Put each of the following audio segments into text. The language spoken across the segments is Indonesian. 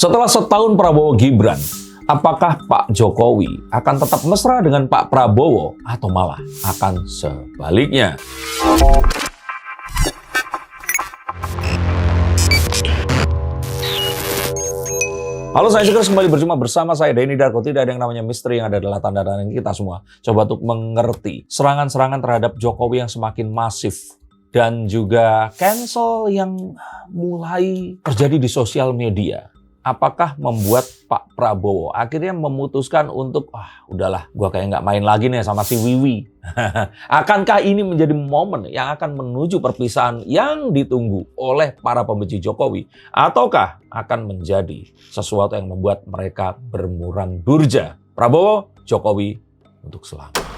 Setelah setahun Prabowo Gibran, apakah Pak Jokowi akan tetap mesra dengan Pak Prabowo atau malah akan sebaliknya? Halo, saya Sugeng, kembali berjumpa bersama saya Denny Darko. Tidak ada yang namanya misteri, yang ada adalah tanda-tanda kita semua coba untuk mengerti serangan-serangan terhadap Jokowi yang semakin masif dan juga cancel yang mulai terjadi di sosial media. Apakah membuat Pak Prabowo akhirnya memutuskan untuk udahlah, gua kayak nggak main lagi nih sama si Wiwi. Akankah ini menjadi momen yang akan menuju perpisahan yang ditunggu oleh para pembenci Jokowi? Ataukah akan menjadi sesuatu yang membuat mereka bermuram durja? Prabowo, Jokowi untuk selamanya.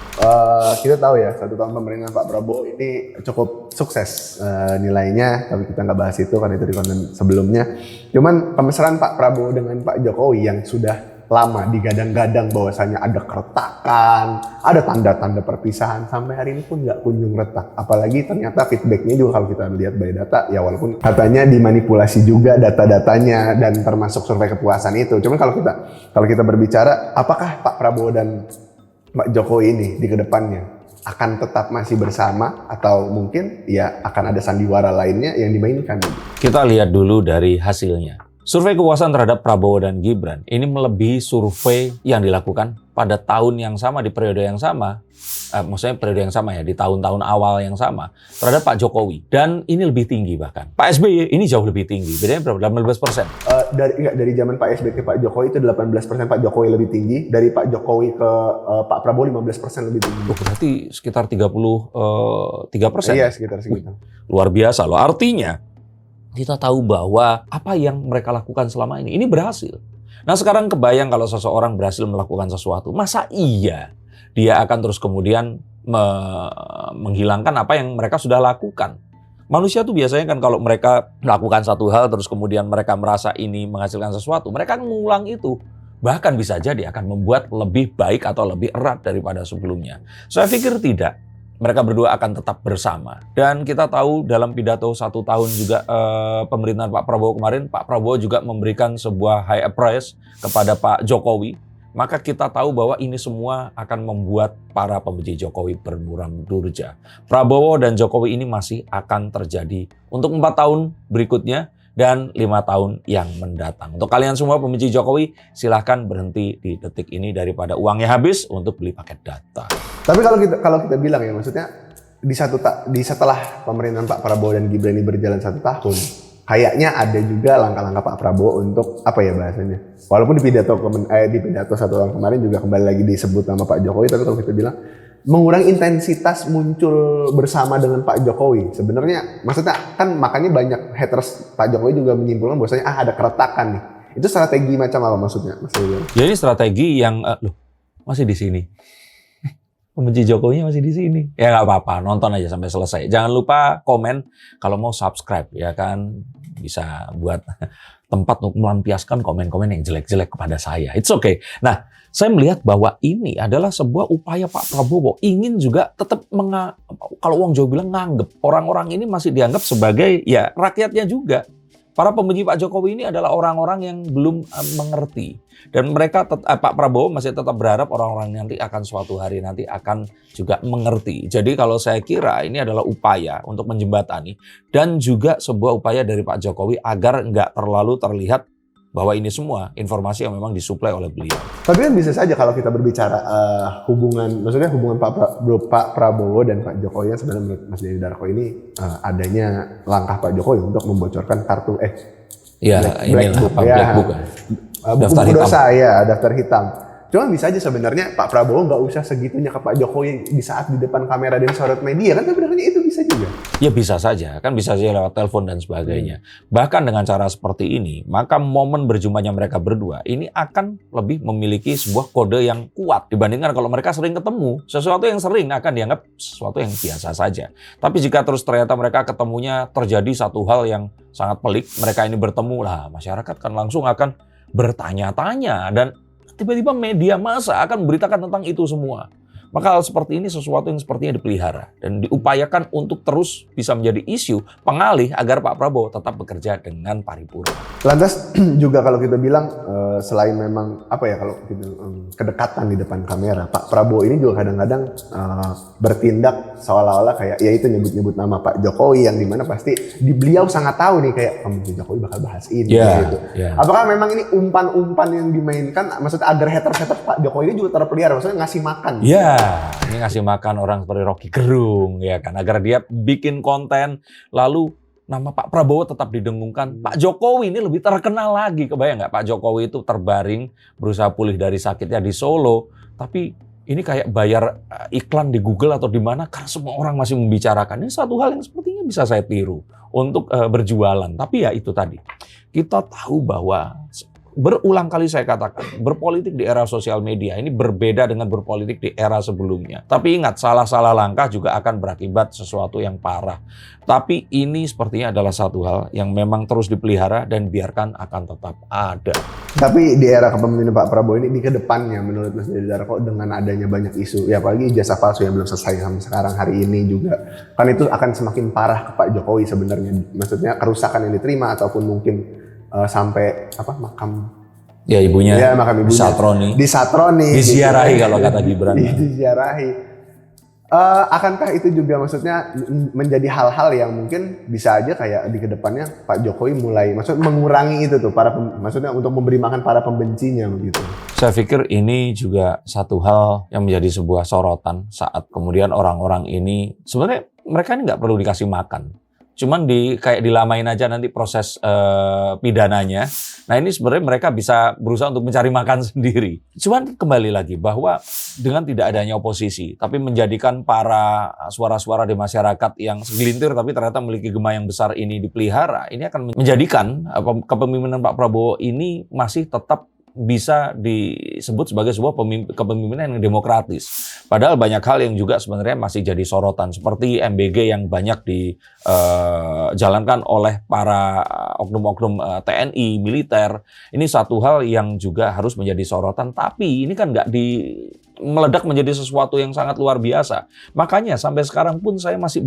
Kita tahu ya, 1 tahun pemerintahan Pak Prabowo ini cukup sukses nilainya, tapi kita nggak bahas itu karena itu di konten sebelumnya. Cuman pemesraan Pak Prabowo dengan Pak Jokowi yang sudah lama digadang-gadang bahwasannya ada keretakan, ada tanda-tanda perpisahan, sampai hari ini pun nggak kunjung retak. Apalagi ternyata feedbacknya juga kalau kita lihat by data, ya walaupun katanya dimanipulasi juga data-datanya dan termasuk survei kepuasan itu. Cuman kalau kita berbicara, apakah Pak Prabowo dan Pak Jokowi ini di kedepannya akan tetap masih bersama atau mungkin ya akan ada sandiwara lainnya yang dimainkan? Kita lihat dulu dari hasilnya. Survei kepuasan terhadap Prabowo dan Gibran ini melebihi survei yang dilakukan pada tahun yang sama, di periode yang sama, maksudnya periode yang sama ya, di tahun-tahun awal yang sama terhadap Pak Jokowi. Dan ini lebih tinggi bahkan. Pak SBY ini jauh lebih tinggi, bedanya berapa? 18%. Dari zaman Pak SBY ke Pak Jokowi itu 18%, Pak Jokowi lebih tinggi. Dari Pak Jokowi ke Pak Prabowo 15% lebih tinggi. Berarti sekitar 33%. Iya, sekitar segitu. Luar biasa loh. Artinya kita tahu bahwa apa yang mereka lakukan selama ini berhasil. Nah, sekarang kebayang kalau seseorang berhasil melakukan sesuatu, masa iya dia akan terus kemudian menghilangkan apa yang mereka sudah lakukan? Manusia tuh biasanya kan kalau mereka melakukan satu hal terus kemudian mereka merasa ini menghasilkan sesuatu, mereka akan mengulang itu. Bahkan bisa jadi akan membuat lebih baik atau lebih erat daripada sebelumnya. Saya pikir tidak. Mereka berdua akan tetap bersama. Dan kita tahu dalam pidato 1 tahun juga pemerintahan Pak Prabowo kemarin, Pak Prabowo juga memberikan sebuah high praise kepada Pak Jokowi. Maka kita tahu bahwa ini semua akan membuat para pembenci Jokowi bermuram durja. Prabowo dan Jokowi ini masih akan terjadi untuk 4 tahun berikutnya dan 5 tahun yang mendatang. Untuk kalian semua pembenci Jokowi, silahkan berhenti di detik ini daripada uangnya habis untuk beli paket data. Tapi kalau kita bilang ya, maksudnya setelah pemerintahan Pak Prabowo dan Gibran ini berjalan 1 tahun, kayaknya ada juga langkah-langkah Pak Prabowo untuk apa ya bahasanya? Walaupun di pidato 1 tahun kemarin juga kembali lagi disebut nama Pak Jokowi, tapi kalau kita bilang mengurangi intensitas muncul bersama dengan Pak Jokowi. Sebenarnya maksudnya kan makanya banyak haters Pak Jokowi juga menyimpulkan bahwasanya ada keretakan nih. Itu strategi macam apa maksudnya? Jadi strategi yang masih di sini. Pembenci Jokowinya masih di sini. Ya nggak apa-apa, nonton aja sampai selesai. Jangan lupa komen, kalau mau subscribe ya kan, bisa buat tempat untuk melampiaskan komen-komen yang jelek-jelek kepada saya. It's okay. Nah, saya melihat bahwa ini adalah sebuah upaya Pak Prabowo ingin juga tetap kalau Wong Jawa bilang nganggep orang-orang ini masih dianggap sebagai ya rakyatnya juga. Para pembenci Pak Jokowi ini adalah orang-orang yang belum mengerti. Dan mereka, Pak Prabowo masih tetap berharap orang-orang nanti akan suatu hari nanti akan juga mengerti. Jadi kalau saya kira ini adalah upaya untuk menjembatani. Dan juga sebuah upaya dari Pak Jokowi agar nggak terlalu terlihat bahwa ini semua informasi yang memang disuplai oleh beliau. Tapi kan bisa saja kalau kita berbicara hubungan Pak Prabowo dan Pak Jokowi, yang sebenarnya menurut Mas Denny Darko ini adanya langkah Pak Jokowi untuk membocorkan kartu Black Book. Daftar hitam. Daftar hitam. Cuman bisa aja sebenarnya Pak Prabowo nggak usah segitunya ke Pak Jokowi di saat di depan kamera dan sorot media, kan sebenarnya itu bisa juga. Ya bisa saja, kan bisa saja lewat telepon dan sebagainya. Bahkan dengan cara seperti ini, maka momen berjumpanya mereka berdua ini akan lebih memiliki sebuah kode yang kuat dibandingkan kalau mereka sering ketemu. Sesuatu yang sering akan dianggap sesuatu yang biasa saja. Tapi jika terus ternyata mereka ketemunya terjadi satu hal yang sangat pelik, mereka ini bertemu lah, masyarakat kan langsung akan bertanya-tanya dan tiba-tiba media massa akan memberitakan tentang itu semua. Maka hal seperti ini sesuatu yang sepertinya dipelihara dan diupayakan untuk terus bisa menjadi isu pengalih agar Pak Prabowo tetap bekerja dengan paripurna. Lantas juga kalau kita bilang selain memang kalau gitu, kedekatan di depan kamera, Pak Prabowo ini juga kadang-kadang bertindak seolah-olah kayak ya itu nyebut-nyebut nama Pak Jokowi yang dimana pasti beliau sangat tahu nih kayak Jokowi bakal bahas ini gitu. Apakah memang ini umpan-umpan yang dimainkan maksudnya agar haters Pak Jokowi ini juga terpelihara, maksudnya ngasih makan? Ini ngasih makan orang seperti Rocky Gerung ya kan, agar dia bikin konten lalu nama Pak Prabowo tetap didengungkan. Pak Jokowi ini lebih terkenal lagi. Kebayang nggak Pak Jokowi itu terbaring berusaha pulih dari sakitnya di Solo, tapi ini kayak bayar iklan di Google atau di mana karena semua orang masih membicarakan. Ini satu hal yang sepertinya bisa saya tiru untuk berjualan. Tapi ya itu tadi, kita tahu bahwa berulang kali saya katakan, berpolitik di era sosial media ini berbeda dengan berpolitik di era sebelumnya. Tapi ingat, salah-salah langkah juga akan berakibat sesuatu yang parah. Tapi ini sepertinya adalah satu hal yang memang terus dipelihara dan biarkan akan tetap ada. Tapi di era kepemimpinan Pak Prabowo ini di kedepannya menurut Mas Deddy Darko dengan adanya banyak isu, ya apalagi ijazah palsu yang belum selesai sampai sekarang hari ini juga, kan itu akan semakin parah ke Pak Jokowi sebenarnya. Maksudnya kerusakan yang diterima ataupun mungkin sampai makam ibunya, makam ibunya disatroni, disiarahi gitu. Kalau kata Gibran disiarahi. Akankah itu juga maksudnya menjadi hal-hal yang mungkin bisa aja kayak di kedepannya Pak Jokowi mulai mengurangi itu tuh maksudnya untuk memberi makan para pembencinya begitu. Saya pikir ini juga satu hal yang menjadi sebuah sorotan saat kemudian orang-orang ini sebenarnya mereka ini nggak perlu dikasih makan. Cuman kayak dilamain aja nanti proses pidananya. Nah ini sebenarnya mereka bisa berusaha untuk mencari makan sendiri. Cuman kembali lagi bahwa dengan tidak adanya oposisi, tapi menjadikan para suara-suara di masyarakat yang segelintir tapi ternyata memiliki gema yang besar ini dipelihara, ini akan menjadikan kepemimpinan Pak Prabowo ini masih tetap bisa disebut sebagai sebuah kepemimpinan yang demokratis. Padahal banyak hal yang juga sebenarnya masih jadi sorotan. Seperti MBG yang banyak dijalankan oleh para oknum-oknum TNI, militer. Ini satu hal yang juga harus menjadi sorotan. Tapi ini kan nggak meledak menjadi sesuatu yang sangat luar biasa. Makanya sampai sekarang pun saya masih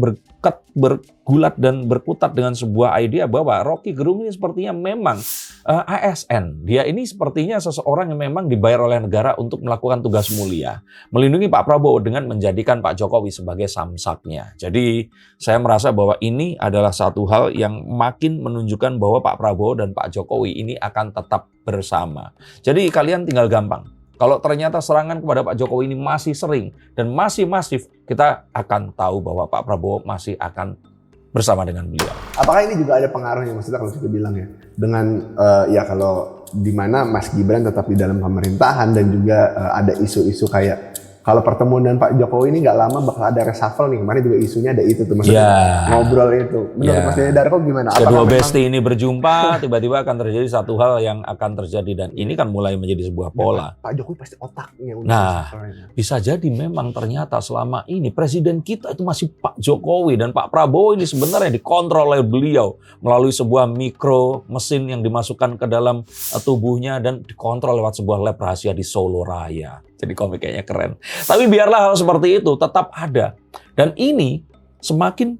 bergulat dan berkutat dengan sebuah idea bahwa Rocky Gerung ini sepertinya memang ASN. Dia ini sepertinya seseorang yang memang dibayar oleh negara untuk melakukan tugas mulia. Melindungi Pak Prabowo dengan menjadikan Pak Jokowi sebagai samsaknya. Jadi saya merasa bahwa ini adalah satu hal yang makin menunjukkan bahwa Pak Prabowo dan Pak Jokowi ini akan tetap bersama. Jadi kalian tinggal gampang. Kalau ternyata serangan kepada Pak Jokowi ini masih sering dan masih masif, kita akan tahu bahwa Pak Prabowo masih akan bersama dengan beliau. Apakah ini juga ada pengaruhnya, maksudnya kalau kita bilang ya, dengan kalau di mana Mas Gibran tetap di dalam pemerintahan dan juga ada isu-isu kayak kalau pertemuan dengan Pak Jokowi ini nggak lama bakal ada reshuffle nih. Kemarin juga isunya ada itu tuh, maksudnya ngobrol itu. Menurut Mas Deddy Darko gimana? Kedua besti ini berjumpa, tiba-tiba akan terjadi satu hal yang akan terjadi dan ini kan mulai menjadi sebuah pola. Pak Jokowi pasti otaknya. Bisa jadi memang ternyata selama ini presiden kita itu masih Pak Jokowi dan Pak Prabowo ini sebenarnya dikontrol oleh beliau melalui sebuah mikro mesin yang dimasukkan ke dalam tubuhnya dan dikontrol lewat sebuah lab rahasia di Solo Raya. Jadi komik kayaknya keren. Tapi biarlah hal seperti itu tetap ada. Dan ini semakin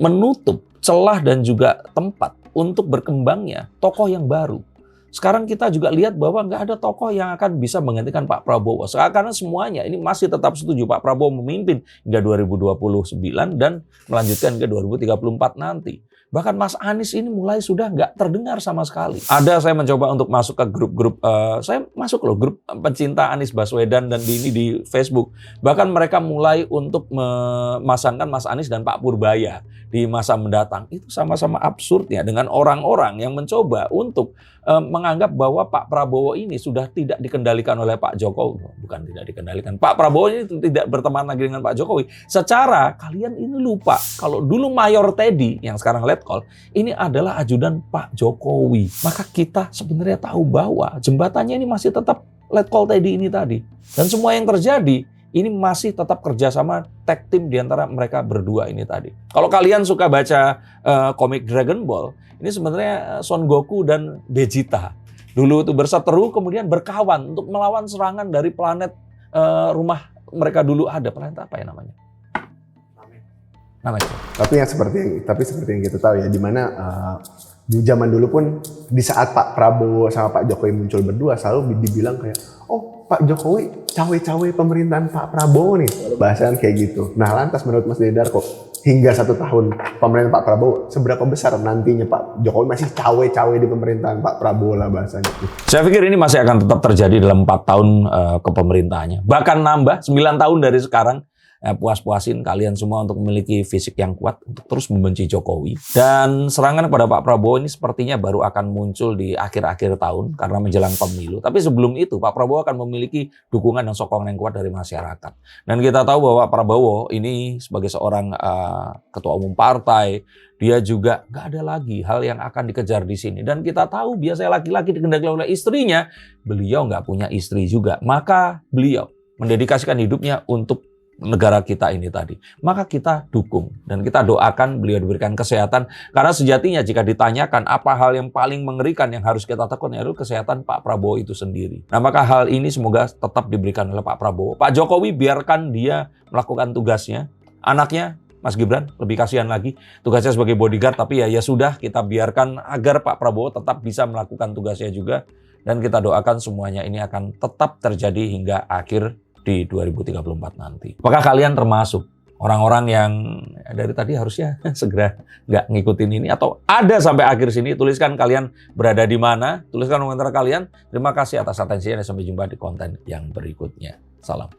menutup celah dan juga tempat untuk berkembangnya tokoh yang baru. Sekarang kita juga lihat bahwa nggak ada tokoh yang akan bisa menggantikan Pak Prabowo. Karena semuanya ini masih tetap setuju Pak Prabowo memimpin hingga 2029 dan melanjutkan ke 2034 nanti. Bahkan Mas Anies ini mulai sudah nggak terdengar sama sekali. Saya mencoba untuk masuk ke grup-grup, saya masuk loh grup pencinta Anies Baswedan dan di Facebook. Bahkan mereka mulai untuk memasangkan Mas Anies dan Pak Purbaya di masa mendatang. Itu sama-sama absurd ya dengan orang-orang yang mencoba untuk menganggap bahwa Pak Prabowo ini sudah tidak dikendalikan oleh Pak Jokowi. Bukan tidak dikendalikan. Pak Prabowo ini tidak berteman lagi dengan Pak Jokowi. Secara kalian ini lupa kalau dulu Mayor Teddy yang sekarang Letkol ini adalah ajudan Pak Jokowi. Maka kita sebenarnya tahu bahwa jembatannya ini masih tetap Letkol Teddy ini tadi. Dan semua yang terjadi ini masih tetap kerjasama tag team di antara mereka berdua ini tadi. Kalau kalian suka baca komik Dragon Ball, ini sebenarnya Son Goku dan Vegeta. Dulu itu berseteru kemudian berkawan untuk melawan serangan dari planet rumah mereka dulu ada. Planeta apa ya namanya? Namanya. Tapi seperti yang kita tahu ya, di mana di zaman dulu pun di saat Pak Prabowo sama Pak Jokowi muncul berdua selalu dibilang kayak, oh Pak Jokowi cawe-cawe pemerintahan Pak Prabowo nih, bahasan kayak gitu. Nah lantas menurut Mas Dedar kok hingga 1 tahun pemerintahan Pak Prabowo, seberapa besar nantinya Pak Jokowi masih cawe-cawe di pemerintahan Pak Prabowo lah bahasanya? Saya pikir ini masih akan tetap terjadi dalam 4 tahun kepemerintahannya. Bahkan nambah 9 tahun dari sekarang. Puas-puasin kalian semua untuk memiliki fisik yang kuat untuk terus membenci Jokowi. Dan serangan kepada Pak Prabowo ini sepertinya baru akan muncul di akhir-akhir tahun karena menjelang pemilu. Tapi sebelum itu Pak Prabowo akan memiliki dukungan dan sokongan yang kuat dari masyarakat. Dan kita tahu bahwa Pak Prabowo ini sebagai seorang ketua umum partai, dia juga nggak ada lagi hal yang akan dikejar di sini. Dan kita tahu biasanya laki-laki dikendaki oleh istrinya, beliau nggak punya istri juga. Maka beliau mendedikasikan hidupnya untuk negara kita ini tadi. Maka kita dukung dan kita doakan beliau diberikan kesehatan, karena sejatinya jika ditanyakan apa hal yang paling mengerikan yang harus kita takut, yaitu kesehatan Pak Prabowo itu sendiri. Nah, maka hal ini semoga tetap diberikan oleh Pak Prabowo. Pak Jokowi biarkan dia melakukan tugasnya. Anaknya Mas Gibran lebih kasihan lagi, tugasnya sebagai bodyguard, tapi ya sudah, kita biarkan agar Pak Prabowo tetap bisa melakukan tugasnya juga, dan kita doakan semuanya ini akan tetap terjadi hingga akhir di 2034 nanti. Apakah kalian termasuk orang-orang yang dari tadi harusnya segera nggak ngikutin ini, atau ada sampai akhir sini? Tuliskan kalian berada di mana, tuliskan komentar kalian. Terima kasih atas atensinya dan sampai jumpa di konten yang berikutnya. Salam.